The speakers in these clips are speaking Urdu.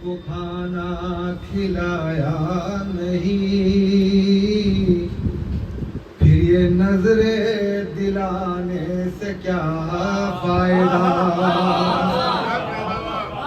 کو کھانا کھلایا نہیں، پھر یہ نظریں دلانے سے کیا فائدہ؟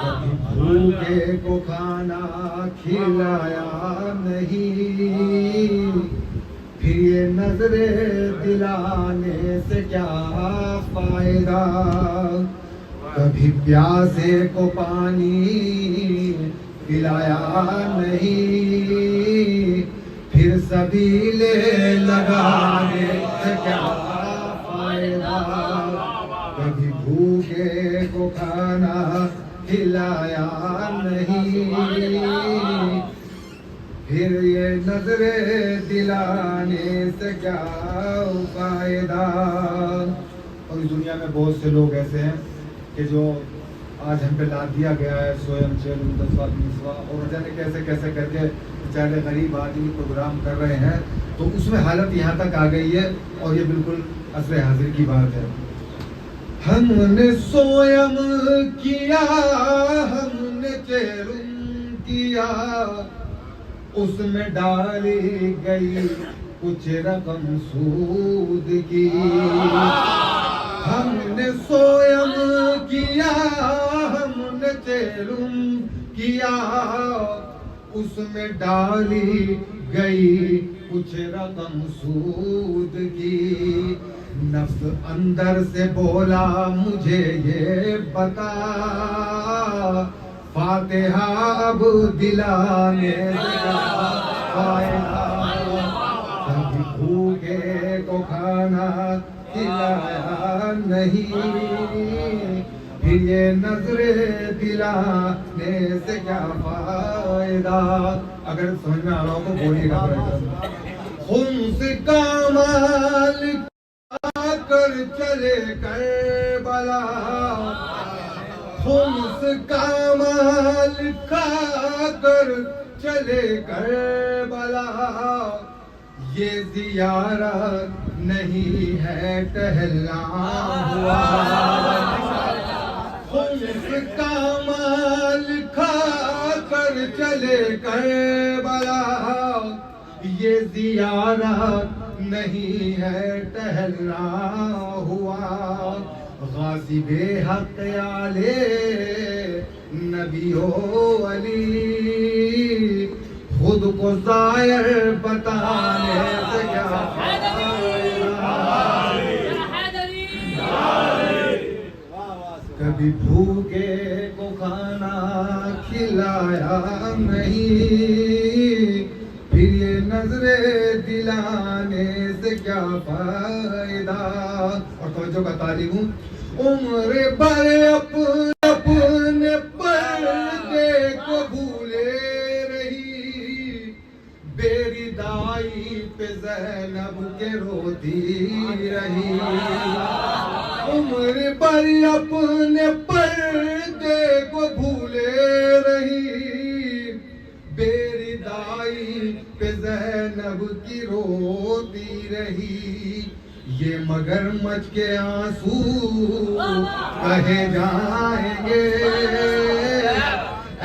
کبھی بھوکے کو کھانا کھلایا نہیں، پھر یہ نظریں دلانے سے کیا فائدہ؟ کبھی پیاسے کو پانی پلایا نہیں، پھر سبیلے لگانے سے کیا فائدہ؟ کبھی بھوکے کو کھانا کھلایا نہیں، پھر یہ نظریں دلانے سے کیا فائدہ؟ اور اس دنیا میں بہت سے لوگ ایسے ہیں کہ جو آج ہم پہ لاد دیا گیا ہے سوئم چیلو دسوا نسوا، اور جانے کیسے کیسے کر کے بیچارے غریب آدمی پروگرام کر رہے ہیں، تو اس میں حالت یہاں تک آ گئی ہے، اور یہ بالکل عصر حاضر کی بات ہے۔ ہم نے سوئم کیا، ہم نے چیلم کیا، اس میں ڈالی گئی کچھ رقم سود کی۔ ہم نے سوئم کیا، ہم نے چیلم کیا، اس میں ڈالی گئی کچھ رقم سود کی۔ نفس اندر سے بولا مجھے یہ بتا، فاتحہ اب دلانے سے کیا فائدہ؟ کبھی بھوکے کو کھانا کھلایا نہیں، پھر یہ نظریں دلانے سے کیا فائدہ؟ اگر سمجھ میں آ رہا ہو تو بولیے گا۔ خمس کا مال کر چلے کربلا، خمس کا مال کھا کر چلے کربلا، یہ زیارت نہیں ہے ٹہلنا ہوا۔ خمس کا مال کھا کر چلے کربلا، یہ زیارت نہیں ہے ٹہلنا ہوا۔ غاصب حق آلے نبی و علی، خود کو ظاہر بتانے سے کیا فائدہ؟ کبھی بھوکے کو کھانا کھلایا نہیں، پھر یہ نظریں دلانے سے کیا فائدہ؟ اور توجہ کا طالب ہوں، عمر بھر اپنے پردے کو بھولے رہی، بیری دائی پہ زینب کے روتی رہی۔ عمر بھر اپنے پردے کو بھولے رہی، بیری دائی پہ زینب کی روتی رہی۔ یہ مگرمچھ کے آنسو کہے جائیں گے،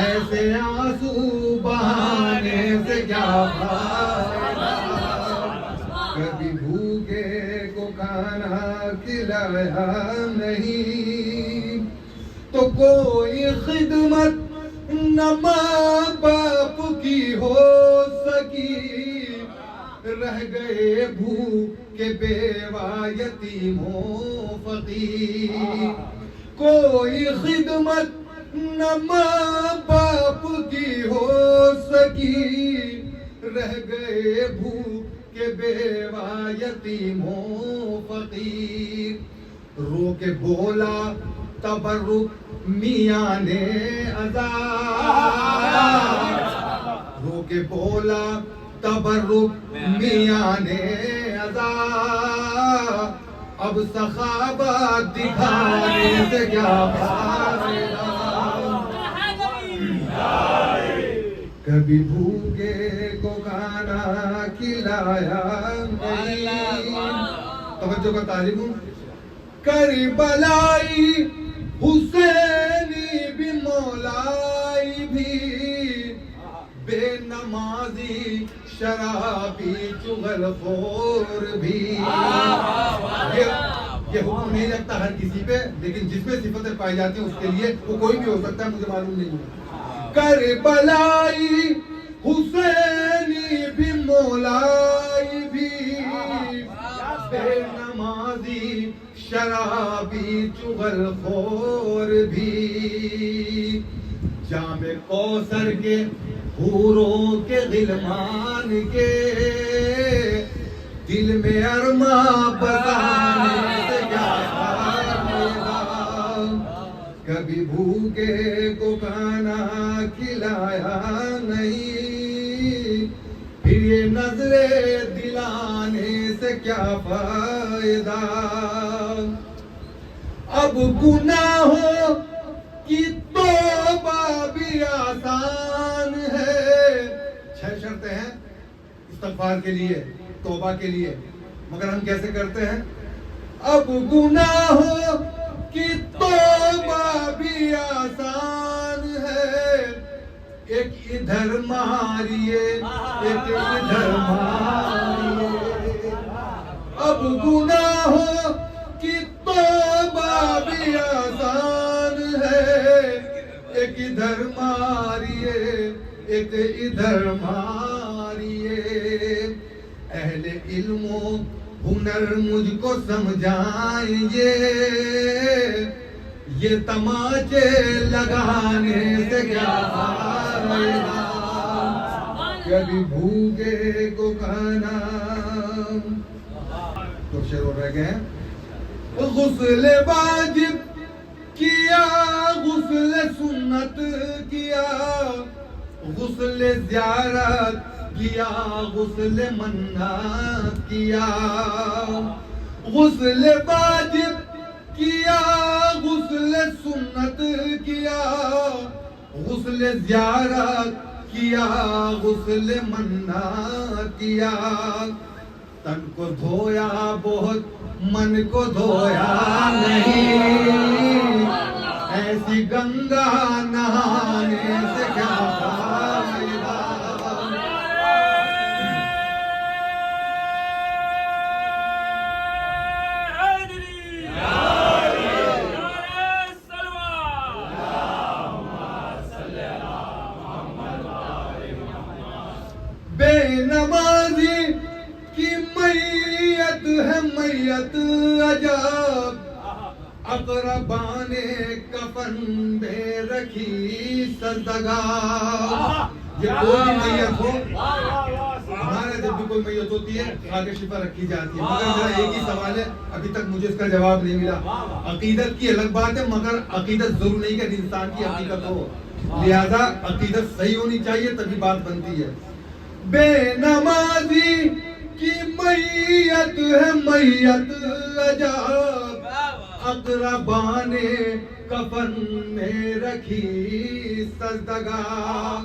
ایسے آنسو بہانے سے کیا فائدہ؟ کبھی بھوکے کو کھانا کھلایا نہیں، تو کوئی خدمت نہ ماں باپ کی ہو سکی، رہ گئے بھوکے بیوہ یتیم و فقیر۔ کوئی خدمت نہ ماں باپ کی ہو سکی، رہ گئے بھوکے بیوہ یتیم و فقیر۔ رو کے بولا تبرک میاں نے عذاب، رو کے بولا تبرک میاں نے عذاب، اب سخاوت دکھانے سے کیا فائدہ؟ کبھی بھوکے کو کھانا کھلایا نہیں۔ توجہ کا طالب ہوں، کربلائی حسینی بھی مولائی بھی، نمازی شرابی چغل خور بھی. یہ حکم نہیں لگتا ہر کسی پہ، لیکن جس میں صفتیں پائی جاتی ہیں اس کے لیے وہ کوئی بھی ہو سکتا ہے، مجھے معلوم نہیں ہے. کربلائی حسینی بھی مولائی بھی، بے نمازی شرابی چغل خور بھی. جام کوثر کے حوروں کے غلمان کے دل میں ارماں بتانے سے کیا فائدہ. کبھی بھوکے کو کھانا کھلایا نہیں، پھر یہ نظریں دلانے سے کیا فائدہ. اب گناہوں کی توبہ بھی آسان ہے. 6 شرطیں ہیں استغفار کے لیے، توبہ کے لیے، مگر ہم کیسے کرتے ہیں؟ اب گناہوں کی توبہ بھی آسان ہے، ایک ادھر ماریے ایک ادھر ماریے. اب گناہوں کی توبہ بھی آسان ہے، ایک ادھر ماریے ایک ادھر ماریے. اہل علم و ہنر مجھ کو سمجھائیے، یہ تماچے لگانے سے کیا فائدہ. کبھی بھوکے کو کھانا. تو شعر ہو رہ گئے. غسل واجب کیا، غسل سنت کیا، غسل زیارت کیا، غسل منت کیا. غسل واجب کیا، غسل سنت کیا، غسل زیارت کیا، غسل منت کیا. تن کو دھویا بہت من کو دھویا نہیں، ایسی گنگا نہانے سے کیا فائدہ. بے نمازی کی میت ہے میت عجب، اقربان کفن میں رکھی سجدگاہ. یہ کوئی بھی میت ہو، ہمارے جب بھی کوئی میت ہوتی ہے آگے شفا رکھی جاتی ہے. مگر میرا ایک ہی سوال ہے، ابھی تک مجھے اس کا جواب نہیں ملا. عقیدت کی الگ بات ہے، مگر عقیدت ضرور نہیں کہ انسان کی حقیقت ہو، لہذا عقیدت صحیح ہونی چاہیے تبھی بات بنتی ہے. بے نمازی کی میت ہے میت عجب، اقربان کفن میں رکھی سجدگاہ.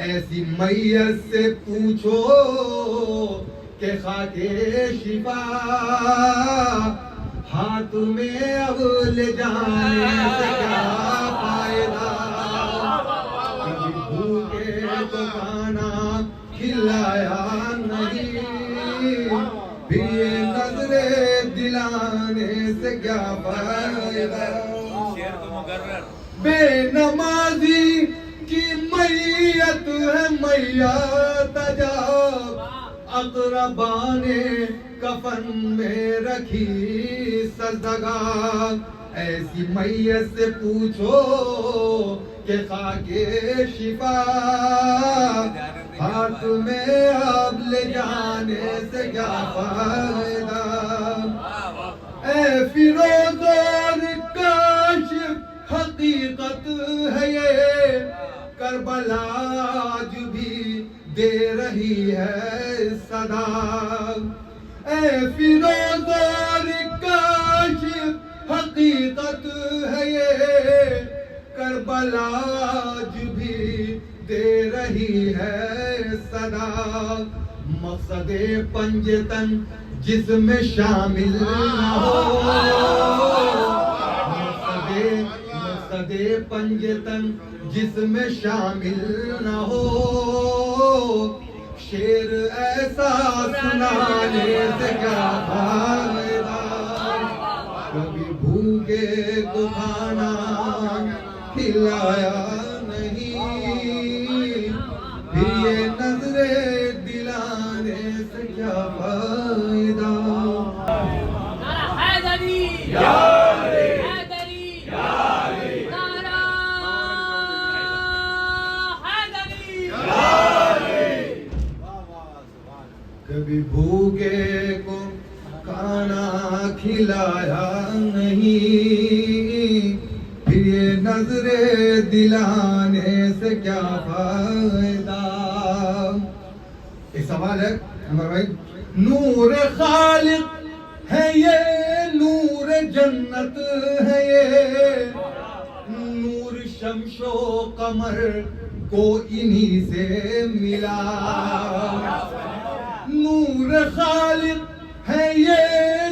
ایسی میت سے پوچھو کہ خاکے شفا ہاتھ میں اب لے جانے سے کیا فائدہ. کبھی بھوکے تو کھانا کھلایا نہیں، پھر یہ نظریں دلانے سے کیا فائدہ. بے نمازی کی میت ہے میت عجب، اقربان کفن میں رکھی سجدگاہ. ایسی میت سے پوچھو کہ خاکے شفا ہاتھ میں اب لے جانے سے کیا فائدہ. اے فیروز اور کاشف حقیقت ہے یہ، کربلا آج بھی دے رہی ہے صدا. اے فیروز اور کاشف حقیقت ہے یہ، کربلا آج بھی دے رہی ہے صدا. مقصد پنجتن جس میں شامل نہ ہو، مقصد پنجتن جس میں شامل نہ ہو، شعر ایسا سنانے سے کیا فائدہ، کبھی بھوکے کو کھانا کھلایا نہیں، پھر یہ نظریں دلانے سے کیا فائدہ۔ کبھی بھوکے کو کھانا کھلایا نہیں، پھر یہ نظریں دلانے سے کیا فائدہ۔ ایک سوال ہے عمر بھائی، نور خالق ہے یہ، نور جنت ہے یہ، نور شمس و قمر کو انہی سے ملا۔ نور خالق ہے یہ،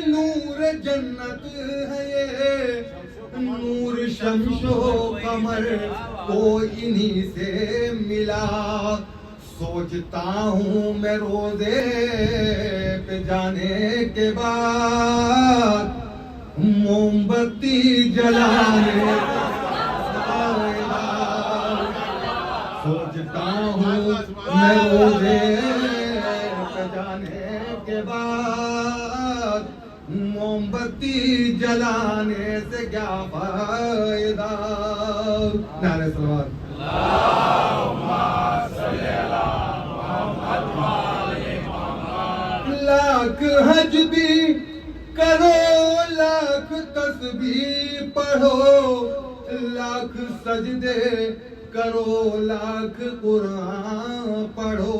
نور جنت ہے یہ، نور شمس و قمر کو انہی سے ملا۔ سوچتا ہوں میں روزے پہ جانے کے بعد، موم بتی جلانے کا فائدہ۔ سوچتا ہوں میں روزے جانے کے بعد، موم بتی جلانے سے کیا فائدہ۔ نعرہ صلوات۔ لاکھ حج بھی کرو، لاکھ تسبیح پڑھو، لاکھ سجدے کرو، لاکھ قرآن پڑھو،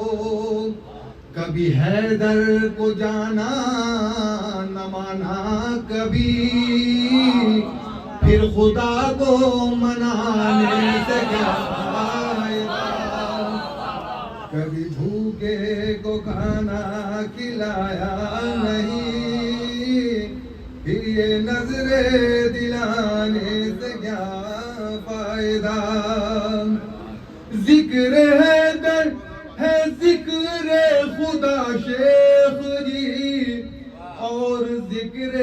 کبھی حیدر کو جانا نہ مانا کبھی، پھر خدا کو منانے سے کیا فائدہ۔ کبھی بھوکے کو کھانا کھلایا نہیں، پھر یہ نظریں دلانے سے کیا فائدہ۔ ذکر حیدر ہے ذکر خدا شیخ جی، اور ذکر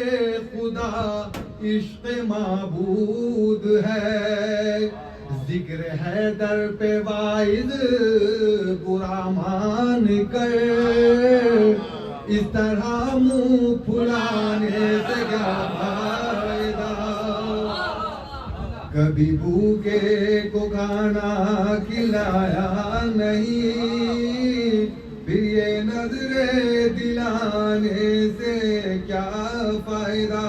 خدا عشق معبود ہے۔ ذکر حیدر پہ واعظ برا مان کر، اس طرح منہ پھلانے سے کیا فائدہ۔ کبھی بھوکے کو کھانا کھلایا نہیں، پھر یہ نظریں دلانے سے کیا فائدہ۔